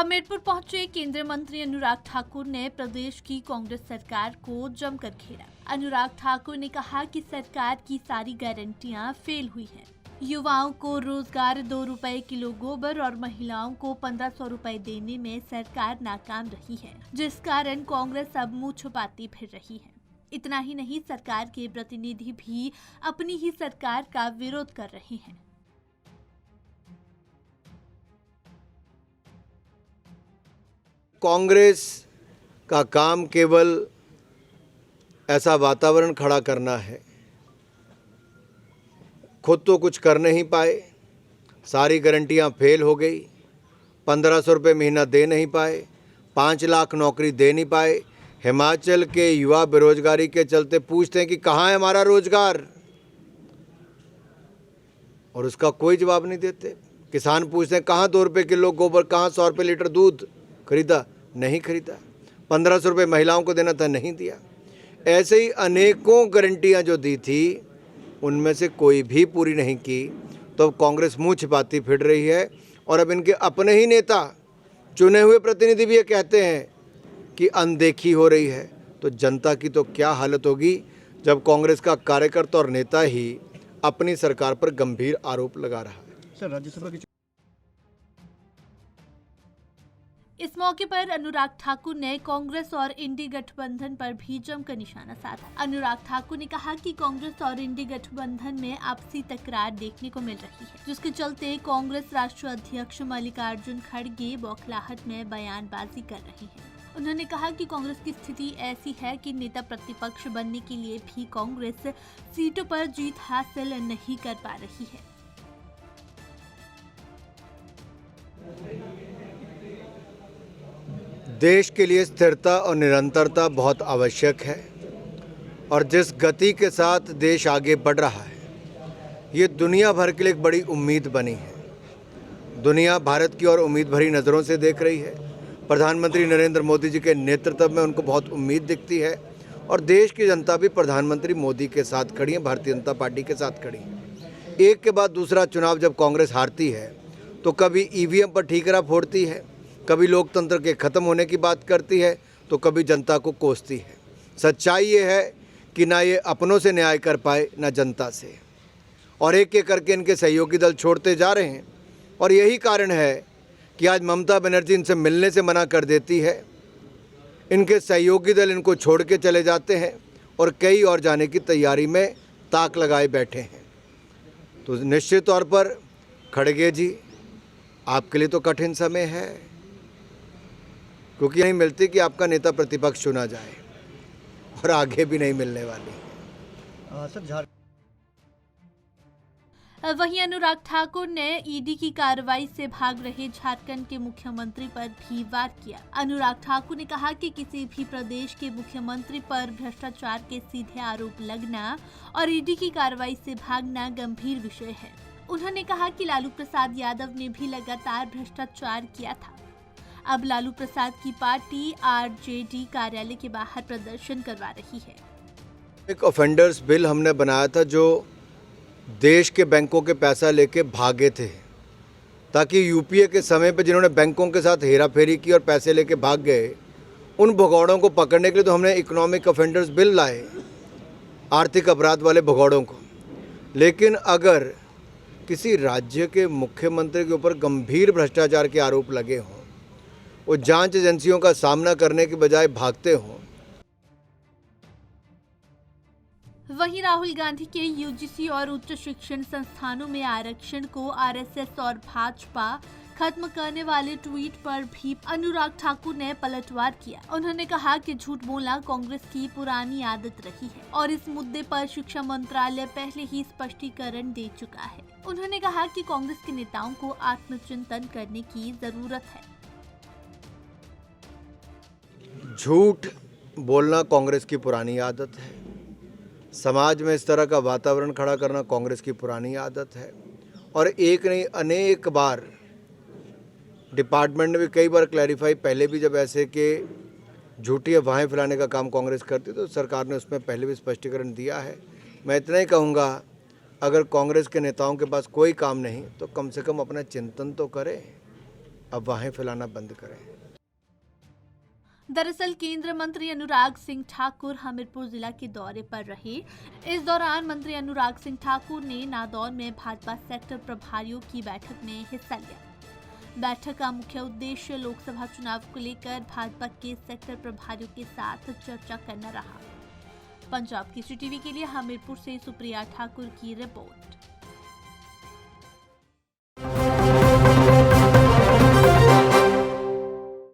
हमीरपुर पहुंचे केंद्रीय मंत्री अनुराग ठाकुर ने प्रदेश की कांग्रेस सरकार को जमकर घेरा। अनुराग ठाकुर ने कहा कि सरकार की सारी गारंटियां फेल हुई हैं। युवाओं को रोजगार 2 रुपए किलो गोबर और महिलाओं को 1500 रुपए देने में सरकार नाकाम रही है, जिस कारण कांग्रेस अब मुंह छुपाती फिर रही है। इतना ही नहीं, सरकार के प्रतिनिधि भी अपनी ही सरकार का विरोध कर रहे हैं। कांग्रेस का काम केवल ऐसा वातावरण खड़ा करना है, खुद तो कुछ कर नहीं पाए, सारी गारंटियां फेल हो गई, 1500 रुपये महीना दे नहीं पाए, 5 लाख नौकरी दे नहीं पाए। हिमाचल के युवा बेरोजगारी के चलते पूछते हैं कि कहाँ है हमारा रोजगार, और उसका कोई जवाब नहीं देते। किसान पूछते हैं कहाँ 2 रुपये किलो गोबर, कहाँ 100 रुपये लीटर दूध खरीदा, नहीं खरीदा। 1500 रुपये महिलाओं को देना था, नहीं दिया। ऐसे ही अनेकों गारंटियां जो दी थी उनमें से कोई भी पूरी नहीं की, तो अब कांग्रेस मुंह छिपाती फिर रही है। और अब इनके अपने ही नेता, चुने हुए प्रतिनिधि भी ये कहते हैं कि अनदेखी हो रही है, तो जनता की तो क्या हालत होगी जब कांग्रेस का कार्यकर्ता और नेता ही अपनी सरकार पर गंभीर आरोप लगा रहा है। सर, राज्यसभा की इस मौके पर अनुराग ठाकुर ने कांग्रेस और इंडी गठबंधन पर भी जमकर निशाना साधा। अनुराग ठाकुर ने कहा कि कांग्रेस और इंडी गठबंधन में आपसी तकरार देखने को मिल रही है, जिसके चलते कांग्रेस राष्ट्रीय अध्यक्ष मल्लिकार्जुन खड़गे बौखलाहट में बयानबाजी कर रहे हैं। उन्होंने कहा कि कांग्रेस की स्थिति ऐसी है कि नेता प्रतिपक्ष बनने के लिए भी कांग्रेस सीटों पर जीत हासिल नहीं कर पा रही है। देश के लिए स्थिरता और निरंतरता बहुत आवश्यक है, और जिस गति के साथ देश आगे बढ़ रहा है, ये दुनिया भर के लिए एक बड़ी उम्मीद बनी है। दुनिया भारत की ओर उम्मीद भरी नज़रों से देख रही है। प्रधानमंत्री नरेंद्र मोदी जी के नेतृत्व में उनको बहुत उम्मीद दिखती है, और देश की जनता भी प्रधानमंत्री मोदी के साथ खड़ी है, भारतीय जनता पार्टी के साथ खड़ी है। एक के बाद दूसरा चुनाव जब कांग्रेस हारती है तो कभी ईवीएम पर ठीकरा फोड़ती है, कभी लोकतंत्र के खत्म होने की बात करती है, तो कभी जनता को कोसती है। सच्चाई ये है कि ना ये अपनों से न्याय कर पाए, ना जनता से, और एक एक करके इनके सहयोगी दल छोड़ते जा रहे हैं। और यही कारण है कि आज ममता बनर्जी इनसे मिलने से मना कर देती है, इनके सहयोगी दल इनको छोड़ के चले जाते हैं, और कई और जाने की तैयारी में ताक लगाए बैठे हैं। तो निश्चित तौर पर खड़गे जी, आपके लिए तो कठिन समय है, क्योंकि नहीं मिलती कि आपका नेता प्रतिपक्ष चुना जाए, और आगे भी नहीं मिलने वाली। सर, वहीं अनुराग ठाकुर ने ईडी की कार्रवाई से भाग रहे झारखंड के मुख्यमंत्री पर भी वार किया। अनुराग ठाकुर ने कहा कि किसी भी प्रदेश के मुख्यमंत्री पर भ्रष्टाचार के सीधे आरोप लगना और ईडी की कार्रवाई से भागना गंभीर विषय है। उन्होंने कहा कि लालू प्रसाद यादव ने भी लगातार भ्रष्टाचार किया था। अब लालू प्रसाद की पार्टी आरजेडी कार्यालय के बाहर प्रदर्शन करवा रही है। एक ऑफेंडर्स बिल हमने बनाया था जो देश के बैंकों के पैसा लेके भागे थे, ताकि यूपीए के समय पे जिन्होंने बैंकों के साथ हेराफेरी की और पैसे लेके भाग गए, उन भगौड़ों को पकड़ने के लिए तो हमने इकोनॉमिक ऑफेंडर्स बिल लाए, आर्थिक अपराध वाले भगौड़ों को। लेकिन अगर किसी राज्य के मुख्यमंत्री के ऊपर गंभीर भ्रष्टाचार के आरोप लगे हों, वो जांच एजेंसियों का सामना करने के बजाय भागते हों। वहीं राहुल गांधी के यूजीसी और उच्च शिक्षण संस्थानों में आरक्षण को आरएसएस और भाजपा खत्म करने वाले ट्वीट पर भी अनुराग ठाकुर ने पलटवार किया। उन्होंने कहा कि झूठ बोलना कांग्रेस की पुरानी आदत रही है, और इस मुद्दे पर शिक्षा मंत्रालय पहले ही स्पष्टीकरण दे चुका है। उन्होंने कहा कि कांग्रेस के नेताओं को आत्मचिंतन करने की जरूरत है। झूठ बोलना कांग्रेस की पुरानी आदत है, समाज में इस तरह का वातावरण खड़ा करना कांग्रेस की पुरानी आदत है, और एक नहीं अनेक बार डिपार्टमेंट ने भी कई बार क्लैरिफाई, पहले भी जब ऐसे के झूठी अफवाहें फैलाने का काम कांग्रेस करती तो सरकार ने उसमें पहले भी स्पष्टीकरण दिया है। मैं इतना ही कहूँगा, अगर कांग्रेस के नेताओं के पास कोई काम नहीं तो कम से कम अपना चिंतन तो करें। अफवाहें फैलाना बंद करें। दरअसल केंद्रीय मंत्री अनुराग सिंह ठाकुर हमीरपुर जिला के दौरे पर रहे। इस दौरान मंत्री अनुराग सिंह ठाकुर ने नादौन में भाजपा सेक्टर प्रभारियों की बैठक में हिस्सा लिया। बैठक का मुख्य उद्देश्य लोकसभा चुनाव को लेकर भाजपा के सेक्टर प्रभारियों के साथ चर्चा करना रहा। पंजाब केसरी टीवी के लिए हमीरपुर से सुप्रिया ठाकुर की रिपोर्ट।